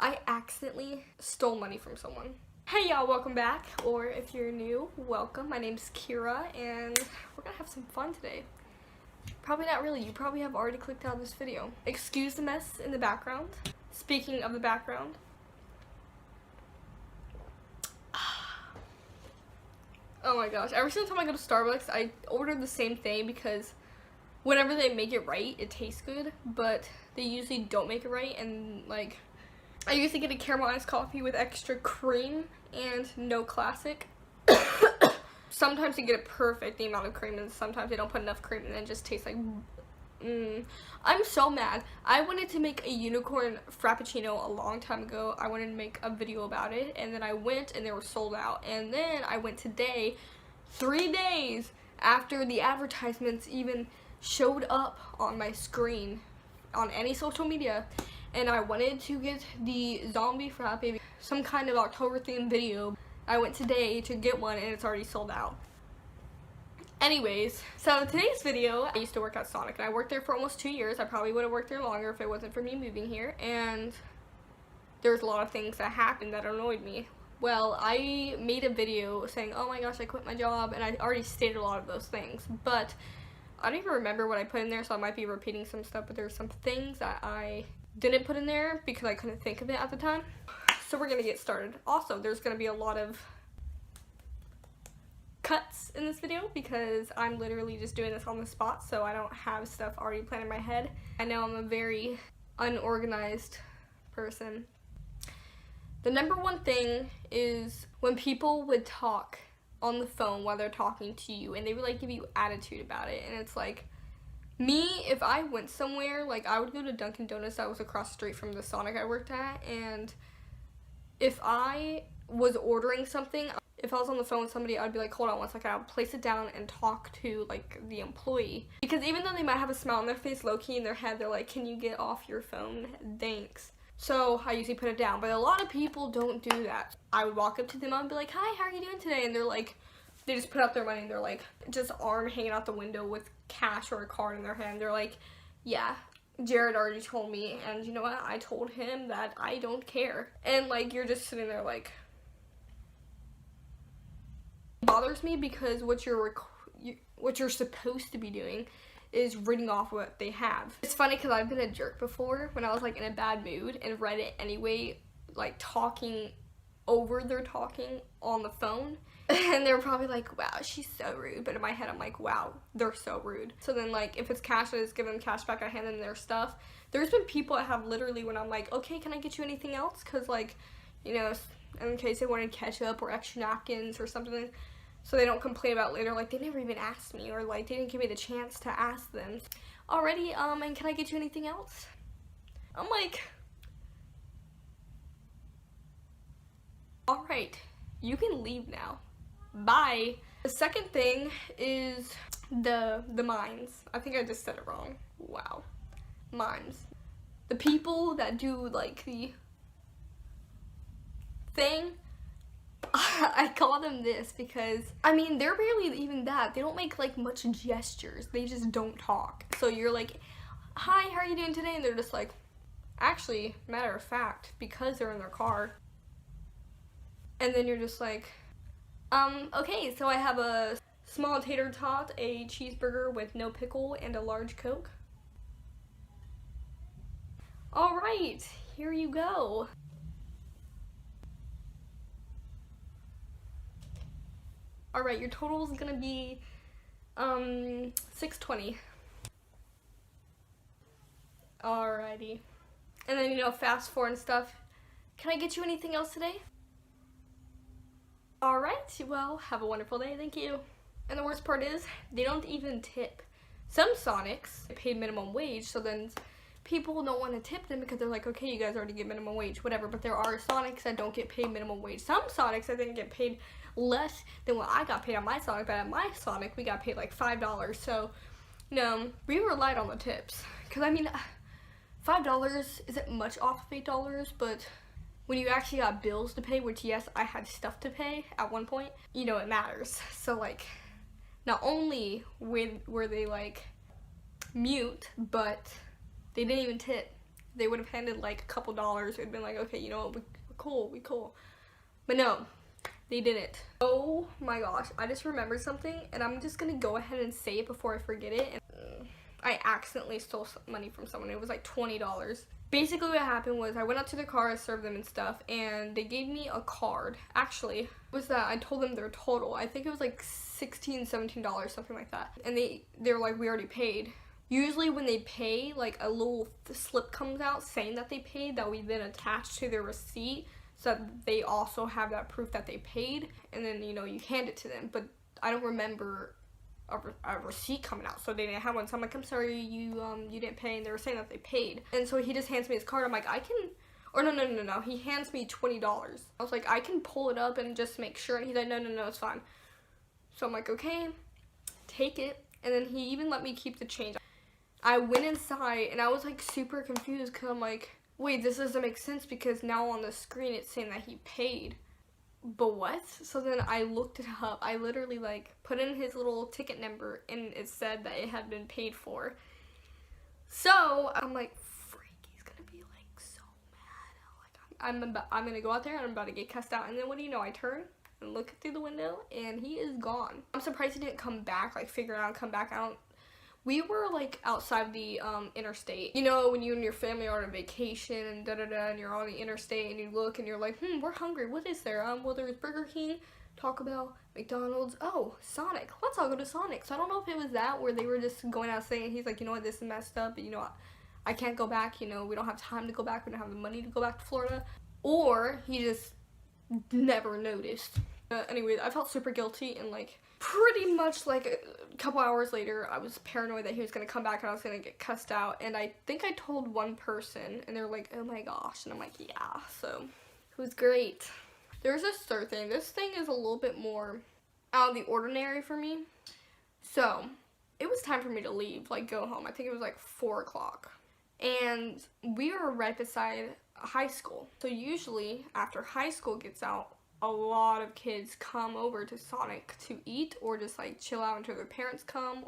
I accidentally stole money from someone. Hey y'all, welcome back, or if you're new, welcome. My name's Kira, and we're gonna have some fun today. Probably not really, you probably have already clicked out of this video. Excuse the mess in the background. Speaking of the background. Oh my gosh, every single time I go to Starbucks, I order the same thing because whenever they make it right, it tastes good, but they usually don't make it right, and like, I usually get a caramel iced coffee with extra cream and no classic. Sometimes they get it perfect, the amount of cream, and sometimes they don't put enough cream and it just tastes like I'm so mad. I wanted to make a unicorn frappuccino a long time ago. I wanted to make a video about it, and then I went and they were sold out. And then I went today, 3 days after the advertisements even showed up on my screen on any social media, and I wanted to get the zombie frappe, some kind of October themed video. I went today to get one and it's already sold out. Anyways, so today's video, I used to work at Sonic and I worked there for almost 2 years. I probably would have worked there longer if it wasn't for me moving here, and there's a lot of things that happened that annoyed me. Well, I made a video saying, oh my gosh, I quit my job, and I already stated a lot of those things, but I don't even remember what I put in there, so I might be repeating some stuff, but there's some things that I didn't put in there because I couldn't think of it at the time. So we're gonna get started. Also, there's gonna be a lot of cuts in this video because I'm literally just doing this on the spot, so I don't have stuff already planned in my head. I know I'm a very unorganized person. The number one thing is when people would talk on the phone while they're talking to you and they would like give you attitude about it, and it's like, me, if I went somewhere, like I would go to Dunkin' Donuts that was across the street from the Sonic I worked at, and if I was ordering something, if I was on the phone with somebody, I'd be like, hold on one second, I'll place it down and talk to like the employee. Because even though they might have a smile on their face, low-key in their head, they're like, can you get off your phone? Thanks. So I usually put it down, but a lot of people don't do that. I would walk up to them and be like, hi, how are you doing today? And they're like, they just put out their money and they're like, just arm hanging out the window with cash or a card in their hand. They're like, yeah, Jared already told me, and you know what? I told him that I don't care. And like, you're just sitting there like, it bothers me because what you're supposed to be doing is reading off what they have. It's funny because I've been a jerk before when I was like in a bad mood and read it anyway, like talking over their talking on the phone. And they're probably like, wow, she's so rude. But in my head, I'm like, wow, they're so rude. So then, like, if it's cash, I just give them cash back. I hand them their stuff. There's been people that have literally when I'm like, okay, can I get you anything else? Because, like, you know, in case they wanted ketchup or extra napkins or something. So they don't complain about later, like, they never even asked me. Or, like, they didn't give me the chance to ask them. Alrighty, and can I get you anything else? I'm like, alright, you can leave now. Bye. The second thing is the mimes. I think I just said it wrong. Wow. Mimes. The people that do like the thing, I call them this because, I mean, they're barely even that. They don't make like much gestures. They just don't talk. So you're like, hi, how are you doing today? And they're just like, actually, matter of fact, because they're in their car. And then you're just like, okay, so I have a small tater tot, a cheeseburger with no pickle, and a large Coke. Alright, here you go. Alright, your total is gonna be, $6.20. Alrighty. And then, you know, fast forward and stuff. Can I get you anything else today? Alright, well, have a wonderful day, thank you. And the worst part is, they don't even tip. Some Sonics pay minimum wage, so then people don't want to tip them because they're like, okay, you guys already get minimum wage, whatever. But there are Sonics that don't get paid minimum wage. Some Sonics, I think, get paid less than what I got paid on my Sonic, but at my Sonic, we got paid like $5. So, you know, we relied on the tips. Because, I mean, $5 isn't much off of $8, but when you actually got bills to pay, which yes, I had stuff to pay at one point, you know, it matters. So like, not only were they like mute, but they didn't even tip. they would have handed like a couple dollars. It would have been like, okay, you know what, we cool. But no, they didn't. Oh my gosh, I just remembered something, and I'm just gonna go ahead and say it before I forget it. And I accidentally stole some money from someone. It was like $20. Basically what happened was I went out to their car, I served them and stuff, and they gave me a card. Actually, it was that I told them their total. I think it was like $16, $17, something like that. And they were like, we already paid. Usually when they pay, like a little slip comes out saying that they paid that we then attach to their receipt so that they also have that proof that they paid, and then, you know, you hand it to them. But I don't remember a receipt coming out, so they didn't have one. So I'm like, I'm sorry, you didn't pay, and they were saying that they paid. And so he just hands me his card. I'm like, I can, or no, he hands me $20. I was like, I can pull it up and just make sure, and he's like, no, it's fine. So I'm like, okay, take it. And then he even let me keep the change. I went inside and I was like super confused because I'm like, wait, this doesn't make sense because now on the screen it's saying that he paid. But what? So then I looked it up. I literally like put in his little ticket number and it said that it had been paid for. So I'm like, freak, he's gonna be like so mad. Like I'm gonna go out there and I'm about to get cussed out. And then what do you know? I turn and look through the window and he is gone. I'm surprised he didn't come back, like figure out and come back. We were like outside the interstate. You know, when you and your family are on a vacation and and you're on the interstate and you look and you're like, we're hungry. What is there? Well, there's Burger King, Taco Bell, McDonald's. Oh, Sonic. Let's all go to Sonic. So I don't know if it was that where they were just going out saying, he's like, you know what, this is messed up. But, you know, I can't go back. You know, we don't have time to go back. We don't have the money to go back to Florida. Or he just never noticed. Anyway, I felt super guilty and like pretty much like a couple hours later I was paranoid that he was gonna come back and I was gonna get cussed out, and I think I told one person and they're like, oh my gosh, and I'm like, yeah. So it was great. There's this third thing. This thing is a little bit more out of the ordinary for me. So it was time for me to leave, like go home. I think it was like 4 o'clock and we were right beside high school. So usually after high school gets out, a lot of kids come over to Sonic to eat or just like chill out until their parents come.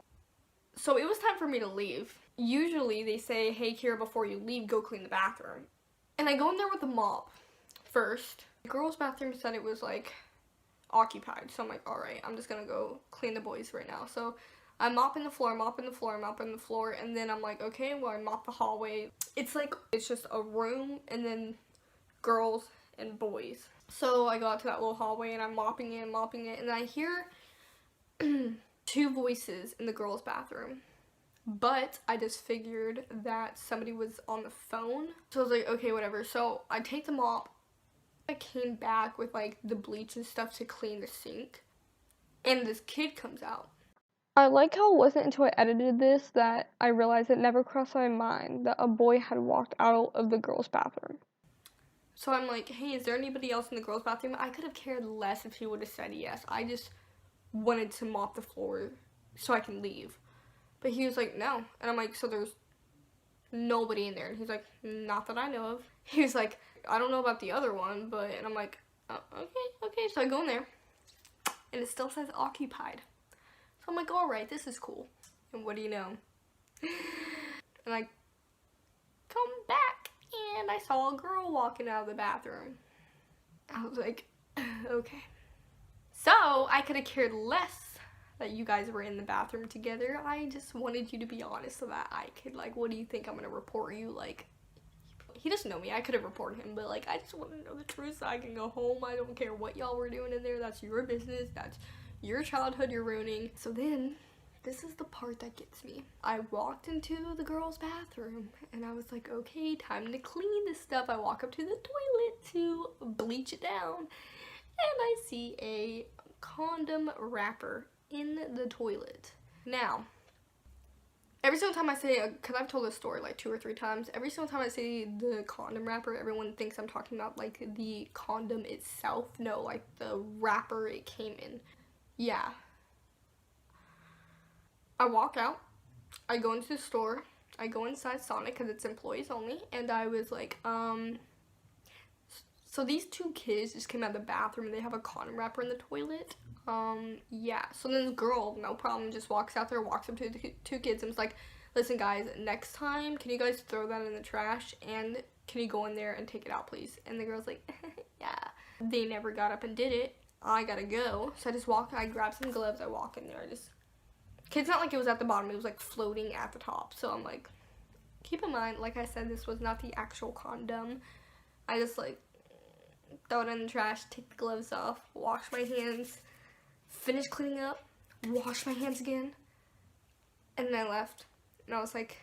So it was time for me to leave. Usually they say, hey Kira, before you leave, go clean the bathroom. And I go in there with a mop first. The girls' bathroom said it was like occupied. So I'm like, all right, I'm just gonna go clean the boys right now. So I'm mopping the floor, and then I'm like, okay, well, I mop the hallway. It's like, it's just a room and then girls and boys. So I go out to that little hallway and I'm mopping it, and then I hear 2 voices in the girls' bathroom. But I just figured that somebody was on the phone. So I was like, okay, whatever. So I take the mop. I came back with like the bleach and stuff to clean the sink. And this kid comes out. I like how it wasn't until I edited this that I realized it never crossed my mind that a boy had walked out of the girls' bathroom. So I'm like, hey, is there anybody else in the girls' bathroom? I could have cared less if he would have said yes. I just wanted to mop the floor so I can leave. But he was like, no. And I'm like, so there's nobody in there? And he's like, not that I know of. He was like, I don't know about the other one, but, and I'm like, oh, okay. So I go in there, and it still says occupied. So I'm like, all right, this is cool. And what do you know? And I come back. And I saw a girl walking out of the bathroom. I was like, okay. So I could have cared less that you guys were in the bathroom together. I just wanted you to be honest so that I could, like, what do you think I'm gonna report you? Like, he doesn't know me. I could have reported him, but like, I just want to know the truth so I can go home. I don't care what y'all were doing in there. That's your business. That's your childhood you're ruining. So then, this is the part that gets me. I walked into the girls' bathroom and I was like, okay, time to clean this stuff. I walk up to the toilet to bleach it down and I see a condom wrapper in the toilet. Now, every single time I say, because I've told this story like 2 or 3 times, every single time I say the condom wrapper, everyone thinks I'm talking about like the condom itself. No, like the wrapper it came in. Yeah. I walk out, I go into the store, I go inside Sonic because it's employees only, and I was like, so these 2 kids just came out of the bathroom and they have a condom wrapper in the toilet. Yeah, so then this girl, no problem, just walks out there, walks up to the 2 kids and was like, listen guys, next time, can you guys throw that in the trash, and can you go in there and take it out, please? And the girl's like, yeah. They never got up and did it. I gotta go. So I grabbed some gloves, I walk in there, it's not like it was at the bottom, it was like floating at the top. So I'm like, keep in mind, like I said, this was not the actual condom. I just like throw it in the trash, take the gloves off, wash my hands, finish cleaning up, wash my hands again, and then I left. And I was like,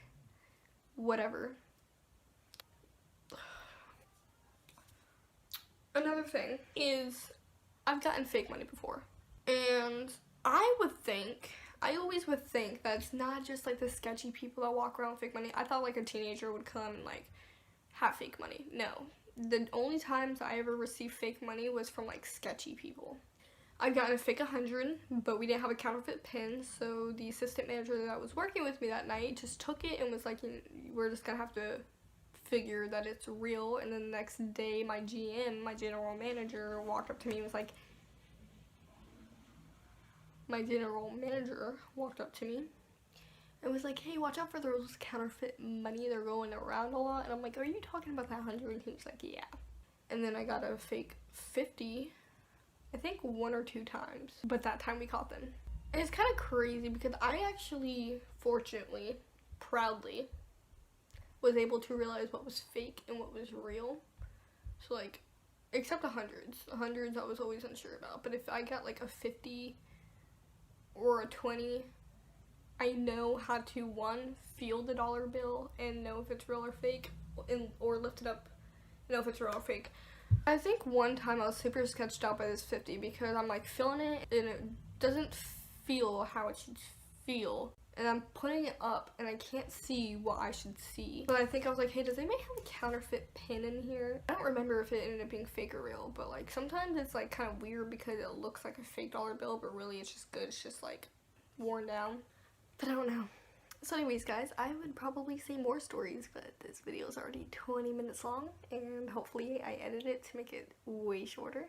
whatever. Another thing is, I've gotten fake money before. And I always would think that it's not just like the sketchy people that walk around with fake money. I thought like a teenager would come and like have fake money. No. The only times I ever received fake money was from like sketchy people. I got a fake 100, but we didn't have a counterfeit pin, so the assistant manager that was working with me that night just took it and was like, we're just gonna have to figure that it's real. And then the next day, my GM, my general manager, walked up to me and was like, hey, watch out for those counterfeit money, they're going around a lot. And I'm like, are you talking about that 100? And he was like, yeah. And then I got a fake 50, I think 1 or 2 times, but that time we caught them. And it's kind of crazy because I actually, fortunately, proudly, was able to realize what was fake and what was real. So like, except the hundreds I was always unsure about, but if I got like a 50 or a 20, I know how to, one, feel the dollar bill and know if it's real or fake, or lift it up, know if it's real or fake. I think one time I was super sketched out by this 50 because I'm like feeling it and it doesn't feel how it should feel. And I'm putting it up and I can't see what I should see. But I think I was like, hey, does anybody have a counterfeit pin in here? I don't remember if it ended up being fake or real, but like sometimes it's like kind of weird because it looks like a fake dollar bill, but really it's just good. It's just like worn down. But I don't know. So anyways, guys, I would probably say more stories, but this video is already 20 minutes long, and hopefully I edited it to make it way shorter.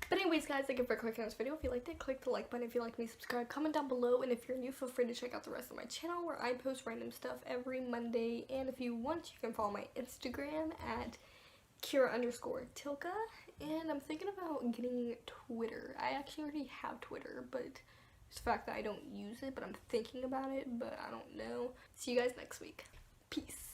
But anyways, guys, thank you for clicking on this video. If you liked it, click the like button. If you like me, subscribe, comment down below, and if you're new, feel free to check out the rest of my channel where I post random stuff every Monday. And if you want, you can follow my Instagram at Kira_Tilka, and I'm thinking about getting Twitter. I actually already have Twitter, but it's the fact that I don't use it, but I'm thinking about it, but I don't know. See you guys next week. Peace.